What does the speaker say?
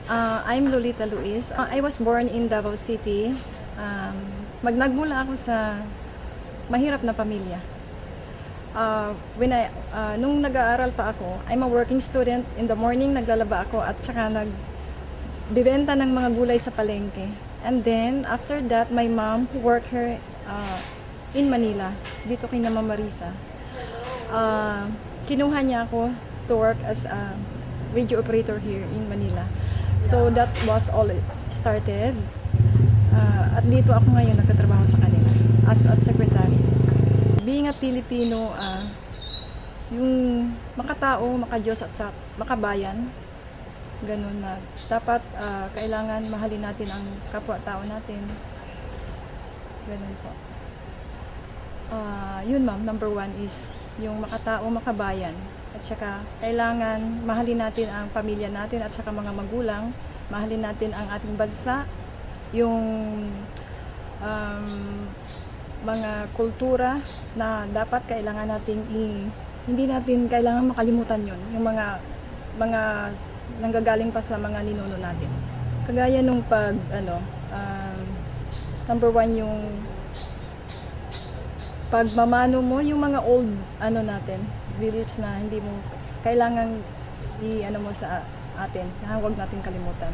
I'm Lolita Luis. I was born in Davao City. Nagmula ako sa mahirap na pamilya. Nung nag-aaral pa ako, I'm a working student. In the morning, naglalaba ako at saka nagbibenta ng mga gulay sa palengke. And then, after that, my mom worked here in Manila, dito kay Mama Marisa. Kinuha niya ako to work as a radio operator here in Manila. So that was all it started. At dito ako ngayon nagtatrabaho sa kanila as a secretary. Being a Filipino, yung makatao, makadiyos at makabayan, ganun na. Dapat kailangan mahalin natin ang kapwa-tao natin. Ganun po. Yun ma'am, number 1 is yung makatao, makabayan. At saka kailangan mahalin natin ang pamilya natin at saka mga magulang, mahalin natin ang ating bansa, yung mga kultura na dapat kailangan nating hindi natin kailangan makalimutan yun, yung mga nanggagaling pa sa mga ninuno natin. Kagaya nung number 1 yung pagmamano mo, yung mga old natin, beliefs na hindi mo kailangan mo sa atin, huwag natin kalimutan.